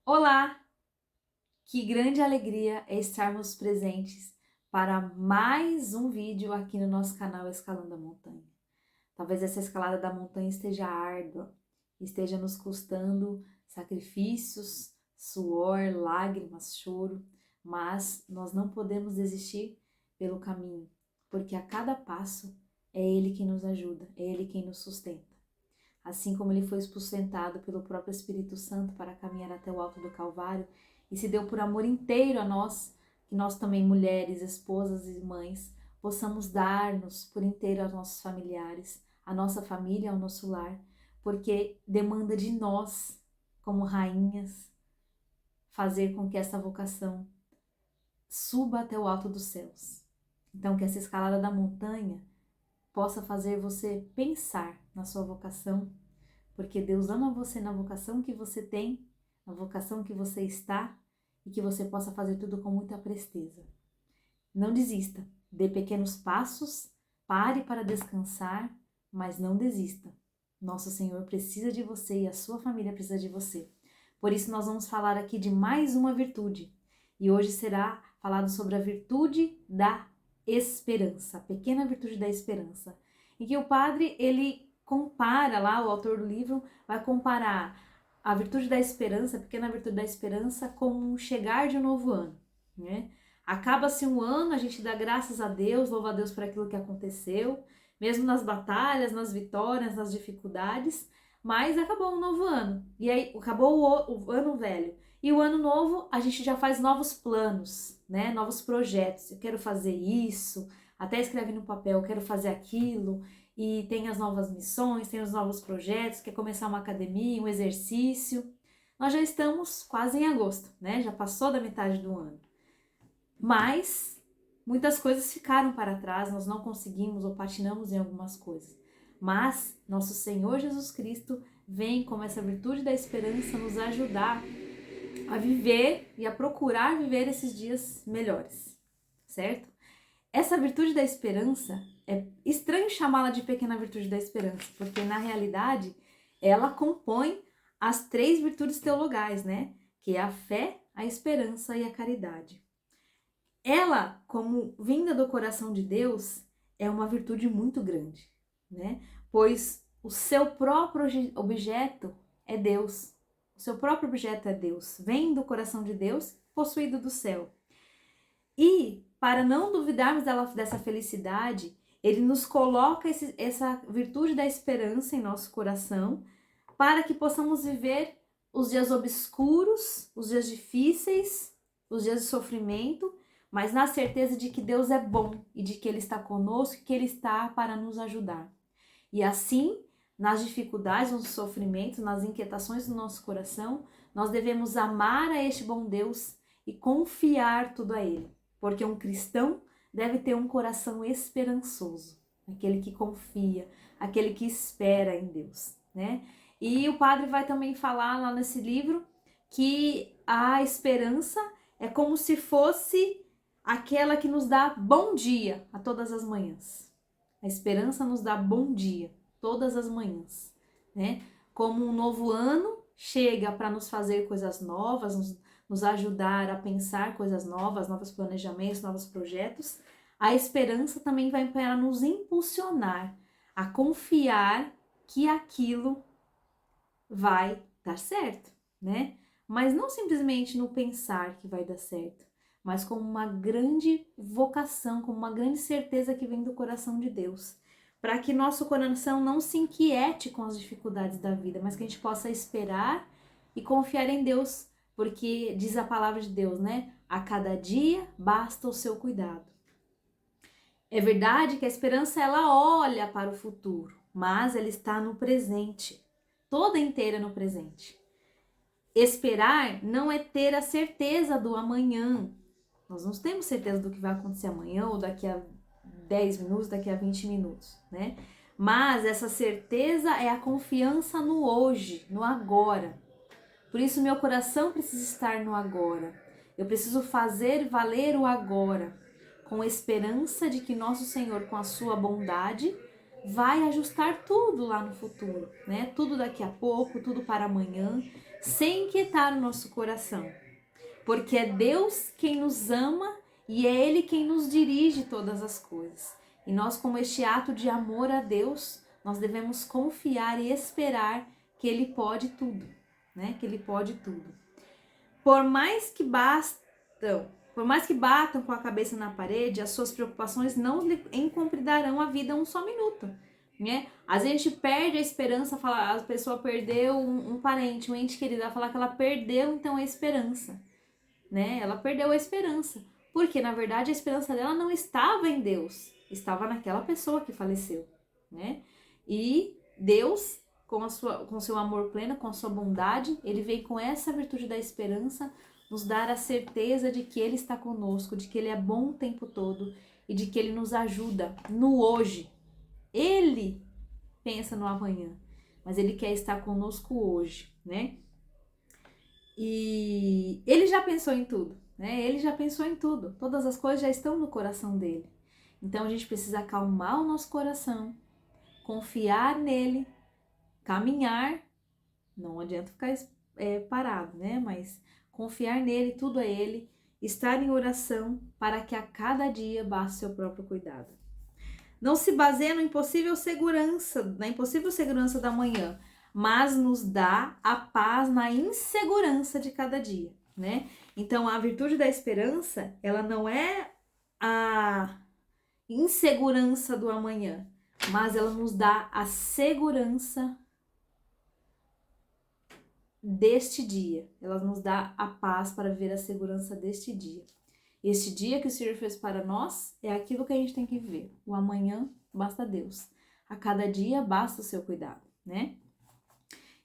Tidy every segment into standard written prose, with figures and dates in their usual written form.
Olá! Que grande alegria é estarmos presentes para mais um vídeo aqui no nosso canal Escalando a Montanha. Talvez essa escalada da montanha esteja árdua, esteja nos custando sacrifícios, suor, lágrimas, choro, mas nós não podemos desistir pelo caminho, porque a cada passo é Ele quem nos ajuda, é Ele quem nos sustenta. Assim como ele foi sustentado pelo próprio Espírito Santo para caminhar até o alto do Calvário e se deu por amor inteiro a nós, que nós também, mulheres, esposas e mães, possamos dar-nos por inteiro aos nossos familiares, à nossa família, ao nosso lar, porque demanda de nós, como rainhas, fazer com que essa vocação suba até o alto dos céus. Então, que essa escalada da montanha possa fazer você pensar na sua vocação, porque Deus ama você na vocação que você tem, na vocação que você está, e que você possa fazer tudo com muita presteza. Não desista, dê pequenos passos, pare para descansar, mas não desista. Nosso Senhor precisa de você e a sua família precisa de você. Por isso nós vamos falar aqui de mais uma virtude. E hoje será falado sobre a virtude da esperança, a pequena virtude da esperança. Em que o padre, ele compara lá, o autor do livro vai comparar a virtude da esperança, a pequena virtude da esperança, com o chegar de um novo ano, né? Acaba-se um ano, a gente dá graças a Deus, louva a Deus por aquilo que aconteceu, mesmo nas batalhas, nas vitórias, nas dificuldades, mas acabou um novo ano. E aí, acabou o ano velho. E o ano novo, a gente já faz novos planos, né? Novos projetos. Eu quero fazer isso, até escreve no papel, eu quero fazer aquilo, e tem as novas missões, tem os novos projetos, quer começar uma academia, um exercício. Nós já estamos quase em agosto, né? Já passou da metade do ano. Mas muitas coisas ficaram para trás, nós não conseguimos ou patinamos em algumas coisas. Mas nosso Senhor Jesus Cristo vem com essa virtude da esperança nos ajudar a viver e a procurar viver esses dias melhores, certo? Essa virtude da esperança, é estranho chamá-la de pequena virtude da esperança, porque na realidade ela compõe as três virtudes teologais, né? Que é a fé, a esperança e a caridade. Ela, como vinda do coração de Deus, é uma virtude muito grande, né? Pois o seu próprio objeto é Deus. O seu próprio objeto é Deus. Vem do coração de Deus, possuído do céu. E, para não duvidarmos dessa felicidade, ele nos coloca essa virtude da esperança em nosso coração, para que possamos viver os dias obscuros, os dias difíceis, os dias de sofrimento, mas na certeza de que Deus é bom e de que Ele está conosco e que Ele está para nos ajudar. E assim, nas dificuldades, nos sofrimentos, nas inquietações do nosso coração, nós devemos amar a este bom Deus e confiar tudo a Ele. Porque um cristão deve ter um coração esperançoso, aquele que confia, aquele que espera em Deus, né? E o padre vai também falar lá nesse livro que a esperança é como se fosse aquela que nos dá bom dia a todas as manhãs. A esperança nos dá bom dia todas as manhãs, né? Como um novo ano chega para nos fazer coisas novas, nos ajudar a pensar coisas novas, novos planejamentos, novos projetos, a esperança também vai para nos impulsionar a confiar que aquilo vai dar certo, né? Mas não simplesmente no pensar que vai dar certo, mas como uma grande vocação, como uma grande certeza que vem do coração de Deus, para que nosso coração não se inquiete com as dificuldades da vida, mas que a gente possa esperar e confiar em Deus, porque diz a palavra de Deus, né? A cada dia basta o seu cuidado. É verdade que a esperança ela olha para o futuro, mas ela está no presente, toda inteira no presente. Esperar não é ter a certeza do amanhã. Nós não temos certeza do que vai acontecer amanhã ou daqui a 10 minutos, daqui a 20 minutos, né? Mas essa certeza é a confiança no hoje, no agora. Por isso meu coração precisa estar no agora. Eu preciso fazer valer o agora, com esperança de que nosso Senhor, com a sua bondade, vai ajustar tudo lá no futuro, né? Tudo daqui a pouco, tudo para amanhã, sem inquietar o nosso coração. Porque é Deus quem nos ama e é Ele quem nos dirige todas as coisas. E nós, como este ato de amor a Deus, nós devemos confiar e esperar que Ele pode tudo, né? Que Ele pode tudo. Por mais que batam com a cabeça na parede, as suas preocupações não lhe encompridarão a vida um só minuto, né? Às vezes a gente perde a esperança, a pessoa perdeu um parente, um ente querido, ela fala que ela perdeu então a esperança, né? Ela perdeu a esperança, porque na verdade a esperança dela não estava em Deus, estava naquela pessoa que faleceu, né? E Deus, com seu amor pleno, com a sua bondade, ele vem com essa virtude da esperança nos dar a certeza de que ele está conosco, de que ele é bom o tempo todo e de que ele nos ajuda no hoje. Ele pensa no amanhã, mas ele quer estar conosco hoje, né? E ele já pensou em tudo, né? Ele já pensou em tudo. Todas as coisas já estão no coração dele. Então a gente precisa acalmar o nosso coração, confiar nele, caminhar. Não adianta ficar parado, né? Mas confiar nele, tudo a ele, estar em oração para que a cada dia baste seu próprio cuidado. Não se baseia na impossível segurança da manhã, mas nos dá a paz na insegurança de cada dia, né? Então, a virtude da esperança, ela não é a insegurança do amanhã, mas ela nos dá a segurança deste dia. Ela nos dá a paz para viver a segurança deste dia. Este dia que o Senhor fez para nós é aquilo que a gente tem que viver. O amanhã basta Deus. A cada dia basta o seu cuidado, né?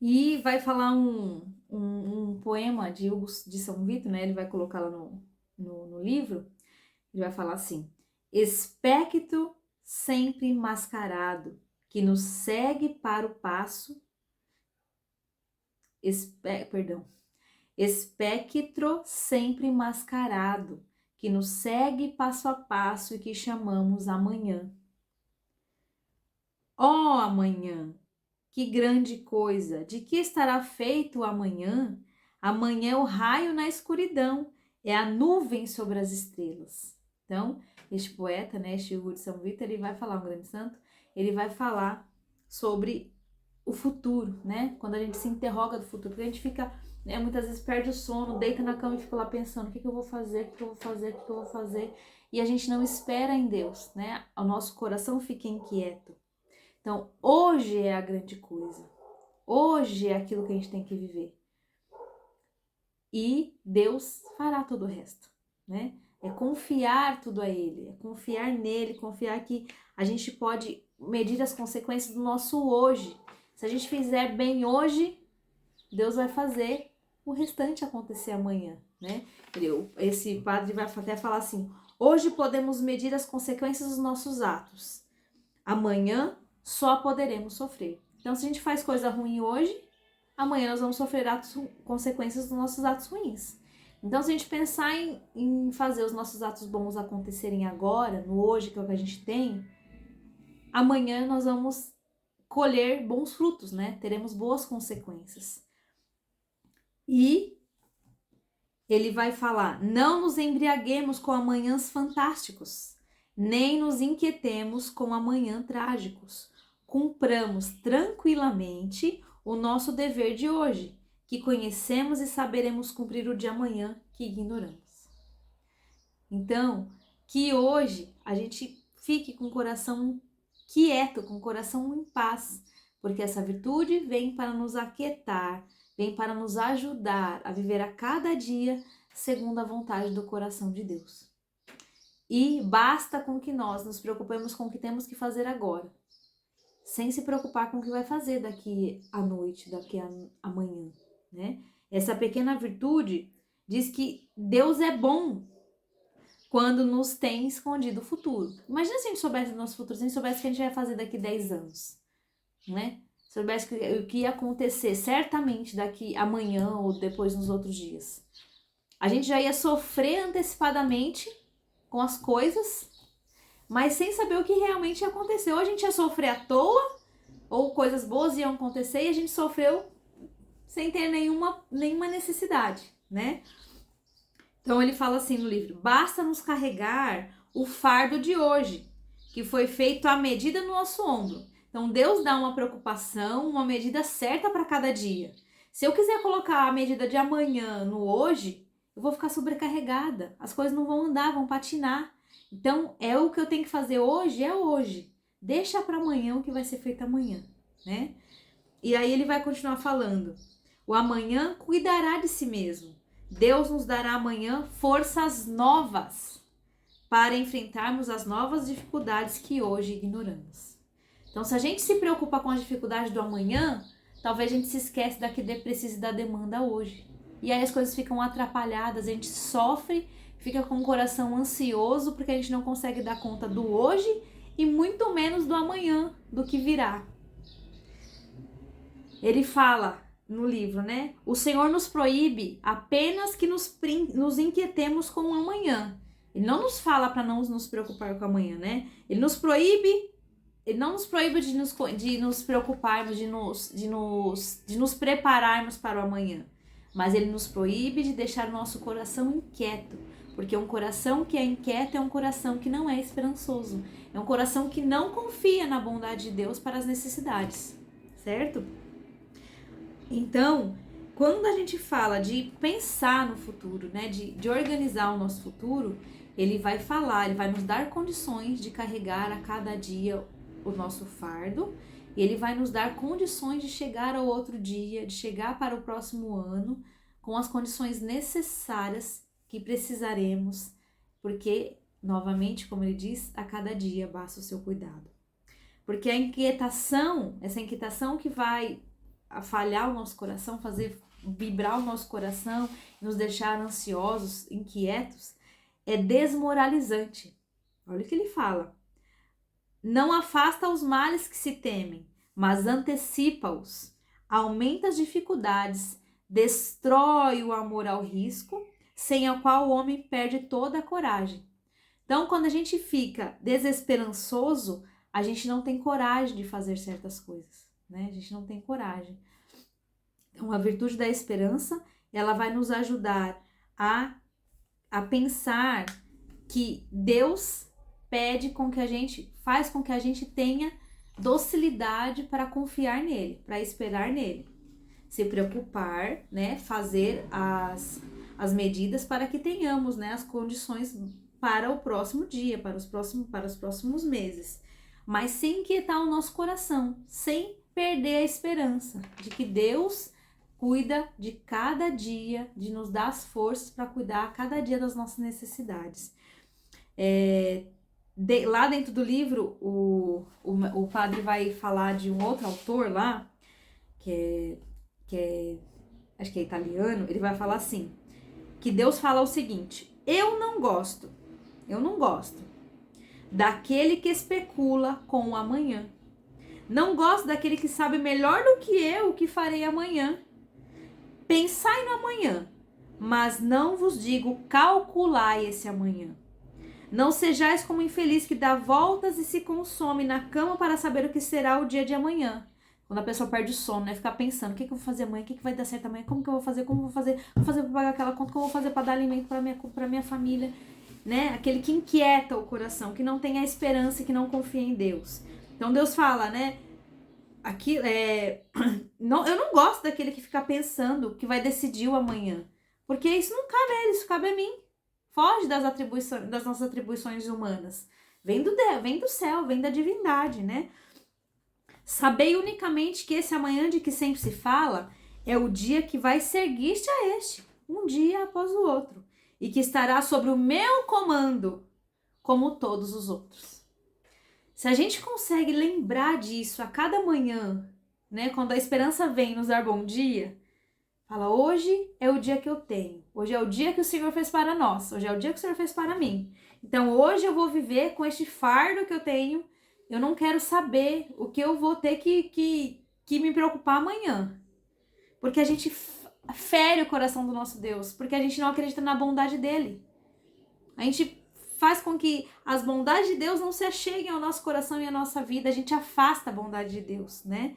E vai falar um poema de Hugo de São Vito, né? Ele vai colocar lá no livro. Ele vai falar assim: espectro sempre mascarado, que nos segue para o passo. Espectro sempre mascarado, que nos segue passo a passo e que chamamos amanhã. Ó amanhã, que grande coisa! De que estará feito o amanhã? Amanhã é o raio na escuridão, é a nuvem sobre as estrelas. Então, este poeta, né, este Hugo de São Vito, ele vai falar, um grande santo, ele vai falar sobre o futuro, né? Quando a gente se interroga do futuro, porque a gente fica, né, muitas vezes perde o sono, deita na cama e fica lá pensando, o que eu vou fazer, o que eu vou fazer, o que eu vou fazer, e a gente não espera em Deus, né? O nosso coração fica inquieto. Então, hoje é a grande coisa. Hoje é aquilo que a gente tem que viver. E Deus fará todo o resto, né? É confiar tudo a Ele, é confiar nele, confiar que a gente pode medir as consequências do nosso hoje. Se a gente fizer bem hoje, Deus vai fazer o restante acontecer amanhã, né? Esse padre vai até falar assim: hoje podemos medir as consequências dos nossos atos. Amanhã só poderemos sofrer. Então, se a gente faz coisa ruim hoje, amanhã nós vamos sofrer consequências dos nossos atos ruins. Então, se a gente pensar em fazer os nossos atos bons acontecerem agora, no hoje, que é o que a gente tem, amanhã nós vamos colher bons frutos, né? Teremos boas consequências. E ele vai falar: não nos embriaguemos com amanhãs fantásticos, nem nos inquietemos com amanhã trágicos. Cumpramos tranquilamente o nosso dever de hoje, que conhecemos e saberemos cumprir o de amanhã que ignoramos. Então, que hoje a gente fique com o coração quieto, com o coração em paz, porque essa virtude vem para nos aquietar, vem para nos ajudar a viver a cada dia segundo a vontade do coração de Deus. E basta com que nós nos preocupemos com o que temos que fazer agora, sem se preocupar com o que vai fazer daqui à noite, daqui a amanhã, né? Essa pequena virtude diz que Deus é bom quando nos tem escondido o futuro. Imagina se a gente soubesse do nosso futuro, se a gente soubesse o que a gente vai fazer daqui 10 anos, né? Se soubesse o que ia acontecer certamente daqui amanhã ou depois nos outros dias. A gente já ia sofrer antecipadamente com as coisas, mas sem saber o que realmente aconteceu. Ou a gente ia sofrer à toa, ou coisas boas iam acontecer e a gente sofreu sem ter nenhuma necessidade, né? Então ele fala assim no livro: basta nos carregar o fardo de hoje, que foi feito à medida no nosso ombro. Então Deus dá uma preocupação, uma medida certa para cada dia. Se eu quiser colocar a medida de amanhã no hoje, eu vou ficar sobrecarregada. As coisas não vão andar, vão patinar. Então é o que eu tenho que fazer hoje, é hoje. Deixa para amanhã o que vai ser feito amanhã, né? E aí ele vai continuar falando: o amanhã cuidará de si mesmo. Deus nos dará amanhã forças novas para enfrentarmos as novas dificuldades que hoje ignoramos. Então, se a gente se preocupa com as dificuldades do amanhã, talvez a gente se esquece da que precisa da demanda hoje. E aí as coisas ficam atrapalhadas, a gente sofre, fica com o coração ansioso porque a gente não consegue dar conta do hoje e muito menos do amanhã, do que virá. Ele fala no livro, né? O Senhor nos proíbe apenas que nos inquietemos com o amanhã. Ele não nos fala para não nos preocupar com o amanhã, né? Ele não nos proíbe de nos preocuparmos, de nos prepararmos para o amanhã. Mas ele nos proíbe de deixar o nosso coração inquieto. Porque um coração que é inquieto é um coração que não é esperançoso. É um coração que não confia na bondade de Deus para as necessidades. Certo? Então, quando a gente fala de pensar no futuro, né, de organizar o nosso futuro, ele vai nos dar condições de carregar a cada dia o nosso fardo, e ele vai nos dar condições de chegar ao outro dia, de chegar para o próximo ano, com as condições necessárias que precisaremos, porque, novamente, como ele diz, a cada dia basta o seu cuidado. Porque essa inquietação que vai falhar o nosso coração, fazer vibrar o nosso coração, nos deixar ansiosos, inquietos, é desmoralizante. Olha o que ele fala. Não afasta os males que se temem, mas antecipa-os, aumenta as dificuldades, destrói o amor ao risco, sem o qual o homem perde toda a coragem. Então, quando a gente fica desesperançoso, a gente não tem coragem de fazer certas coisas, né? A gente não tem coragem. Então, a virtude da esperança, ela vai nos ajudar a pensar que Deus faz com que a gente tenha docilidade para confiar nele, para esperar nele. Se preocupar, né? Fazer as medidas para que tenhamos, né, as condições para o próximo dia, para os próximos meses. Mas sem inquietar o nosso coração, sem perder a esperança de que Deus cuida de cada dia, de nos dar as forças para cuidar a cada dia das nossas necessidades. Lá dentro do livro, o padre vai falar de um outro autor lá, que é acho que é italiano. Ele vai falar assim, que Deus fala o seguinte: eu não gosto daquele que especula com o amanhã. Não gosto daquele que sabe melhor do que eu o que farei amanhã. Pensai no amanhã, mas não vos digo calculai esse amanhã. Não sejais como o infeliz que dá voltas e se consome na cama para saber o que será o dia de amanhã. Quando a pessoa perde o sono, né? Ficar pensando, o que eu vou fazer amanhã? O que vai dar certo amanhã? Como que eu vou fazer? Como eu vou fazer? Vou fazer para pagar aquela conta? Como eu vou fazer para dar alimento para minha família? Né? Aquele que inquieta o coração, que não tem a esperança e que não confia em Deus. Então Deus fala, né? Não, eu não gosto daquele que fica pensando que vai decidir o amanhã. Porque isso não cabe a ele, isso cabe a mim. Foge das nossas atribuições humanas. Vem do céu, vem da divindade, né? Sabei unicamente que esse amanhã de que sempre se fala é o dia que vai seguir-te a este, um dia após o outro, e que estará sobre o meu comando, como todos os outros. Se a gente consegue lembrar disso a cada manhã, né, quando a esperança vem nos dar bom dia, fala, hoje é o dia que eu tenho, hoje é o dia que o Senhor fez para nós, hoje é o dia que o Senhor fez para mim. Então hoje eu vou viver com este fardo que eu tenho, eu não quero saber o que eu vou ter que me preocupar amanhã. Porque a gente fere o coração do nosso Deus, porque a gente não acredita na bondade dele. A gente faz com que as bondades de Deus não se acheguem ao nosso coração e à nossa vida, a gente afasta a bondade de Deus, né?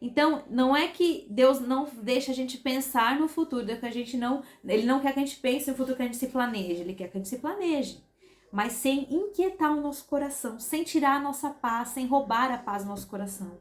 Então, não é que Deus não deixa a gente pensar no futuro, Ele não quer que a gente pense no futuro, que a gente se planeje, Ele quer que a gente se planeje, mas sem inquietar o nosso coração, sem tirar a nossa paz, sem roubar a paz do nosso coração,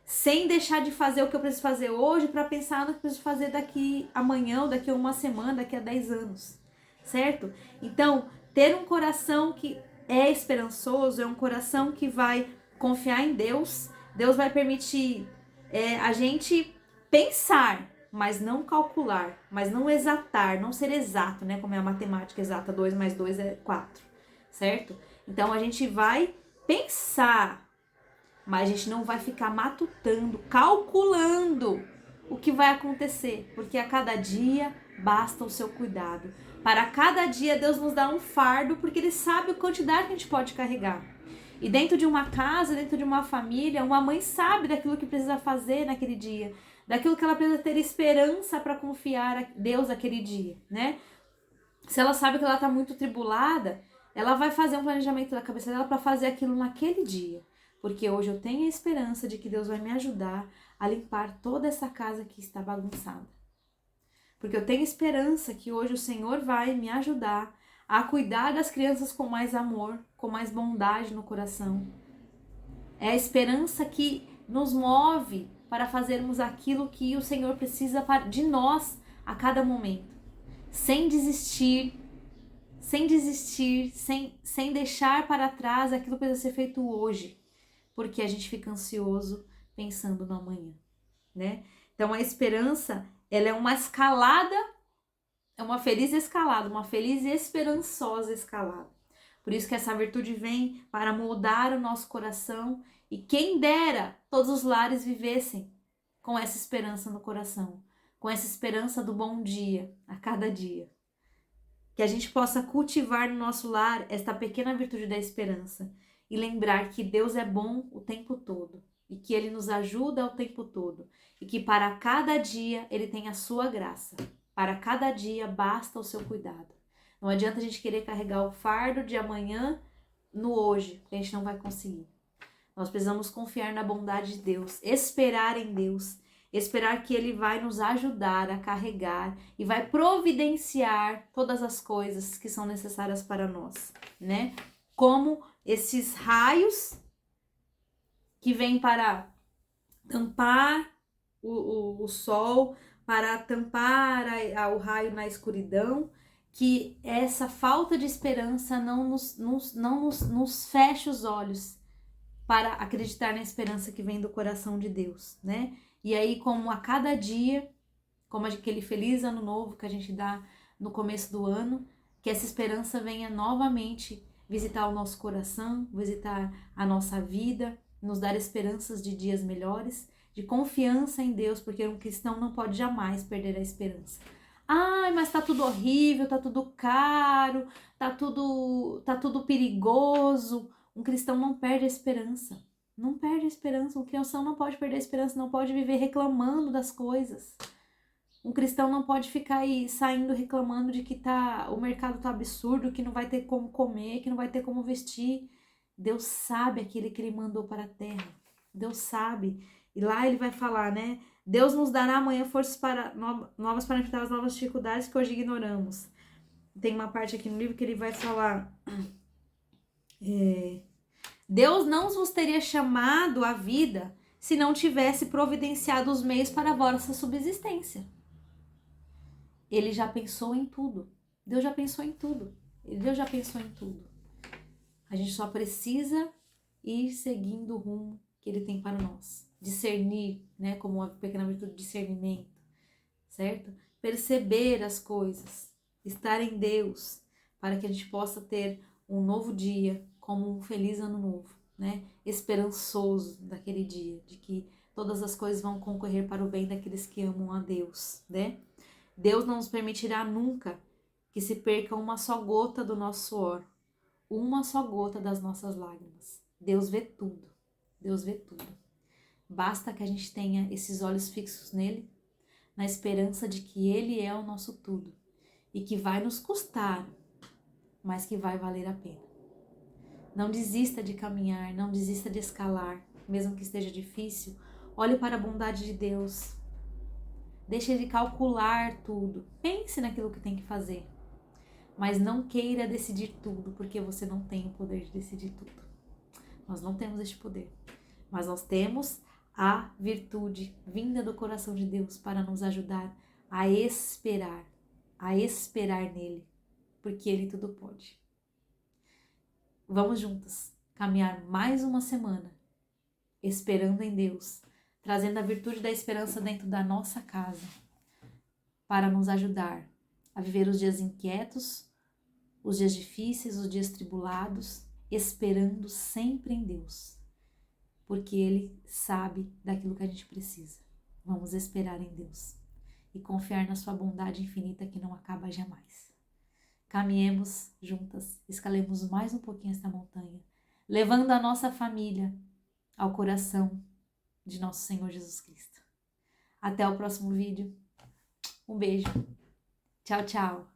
sem deixar de fazer o que eu preciso fazer hoje para pensar no que eu preciso fazer daqui amanhã, ou daqui a uma semana, daqui a 10 anos, certo? Então, ter um coração que é esperançoso, é um coração que vai confiar em Deus. Deus vai permitir a gente pensar, mas não calcular, mas não exatar, não ser exato, né? Como é a matemática exata, 2 mais 2 é 4, certo? Então a gente vai pensar, mas a gente não vai ficar matutando, calculando o que vai acontecer, porque a cada dia basta o seu cuidado. Para cada dia Deus nos dá um fardo, porque Ele sabe a quantidade que a gente pode carregar. E dentro de uma casa, dentro de uma família, uma mãe sabe daquilo que precisa fazer naquele dia, daquilo que ela precisa ter esperança para confiar a Deus aquele dia, né? Se ela sabe que ela está muito tribulada, ela vai fazer um planejamento da cabeça dela para fazer aquilo naquele dia. Porque hoje eu tenho a esperança de que Deus vai me ajudar a limpar toda essa casa que está bagunçada. Porque eu tenho esperança que hoje o Senhor vai me ajudar a cuidar das crianças com mais amor, com mais bondade no coração. É a esperança que nos move para fazermos aquilo que o Senhor precisa de nós a cada momento. Sem desistir, sem deixar para trás aquilo que precisa ser feito hoje. Porque a gente fica ansioso pensando no amanhã, né? Então a esperança, ela é uma escalada, é uma feliz escalada, uma feliz e esperançosa escalada. Por isso que essa virtude vem para moldar o nosso coração, e quem dera todos os lares vivessem com essa esperança no coração, com essa esperança do bom dia a cada dia. Que a gente possa cultivar no nosso lar esta pequena virtude da esperança e lembrar que Deus é bom o tempo todo e que Ele nos ajuda o tempo todo e que para cada dia Ele tem a sua graça. Para cada dia basta o seu cuidado. Não adianta a gente querer carregar o fardo de amanhã no hoje, porque a gente não vai conseguir. Nós precisamos confiar na bondade de Deus, esperar em Deus, esperar que Ele vai nos ajudar a carregar e vai providenciar todas as coisas que são necessárias para nós, né? Como esses raios que vêm para tampar o sol, para tampar o raio na escuridão, que essa falta de esperança não nos feche os olhos para acreditar na esperança que vem do coração de Deus, né? E aí, como a cada dia, como aquele feliz ano novo que a gente dá no começo do ano, que essa esperança venha novamente visitar o nosso coração, visitar a nossa vida, nos dar esperanças de dias melhores, de confiança em Deus, porque um cristão não pode jamais perder a esperança. Ai, mas tá tudo horrível, tá tudo caro, tá tudo perigoso. Um cristão não perde a esperança. Não perde a esperança. Um cristão não pode perder a esperança, não pode viver reclamando das coisas. Um cristão não pode ficar aí saindo reclamando de que o mercado tá absurdo, que não vai ter como comer, que não vai ter como vestir. Deus sabe aquele que Ele mandou para a terra. Deus sabe. E lá Ele vai falar, né? Deus nos dará amanhã forças novas para enfrentar as novas dificuldades que hoje ignoramos. Tem uma parte aqui no livro que Ele vai falar... Deus não vos teria chamado à vida se não tivesse providenciado os meios para a vossa subsistência. Ele já pensou em tudo. Deus já pensou em tudo. Deus já pensou em tudo. A gente só precisa ir seguindo o rumo que Ele tem para nós. Discernir, né? Como uma pequena virtude de discernimento, certo? Perceber as coisas. Estar em Deus, para que a gente possa ter um novo dia, como um feliz ano novo, né? Esperançoso daquele dia, de que todas as coisas vão concorrer para o bem daqueles que amam a Deus, né? Deus não nos permitirá nunca que se perca uma só gota do nosso suor, uma só gota das nossas lágrimas. Deus vê tudo, Deus vê tudo. Basta que a gente tenha esses olhos fixos nele, na esperança de que Ele é o nosso tudo e que vai nos custar, mas que vai valer a pena. Não desista de caminhar, não desista de escalar, mesmo que esteja difícil. Olhe para a bondade de Deus. Deixe de calcular tudo. Pense naquilo que tem que fazer. Mas não queira decidir tudo, porque você não tem o poder de decidir tudo. Nós não temos este poder. Mas nós temos a virtude vinda do coração de Deus para nos ajudar a esperar nele, porque Ele tudo pode. Vamos juntas caminhar mais uma semana, esperando em Deus, trazendo a virtude da esperança dentro da nossa casa, para nos ajudar a viver os dias inquietos, os dias difíceis, os dias tribulados, esperando sempre em Deus, porque Ele sabe daquilo que a gente precisa. Vamos esperar em Deus e confiar na sua bondade infinita que não acaba jamais. Caminhemos juntas, escalemos mais um pouquinho esta montanha, levando a nossa família ao coração de nosso Senhor Jesus Cristo. Até o próximo vídeo. Um beijo. Tchau, tchau.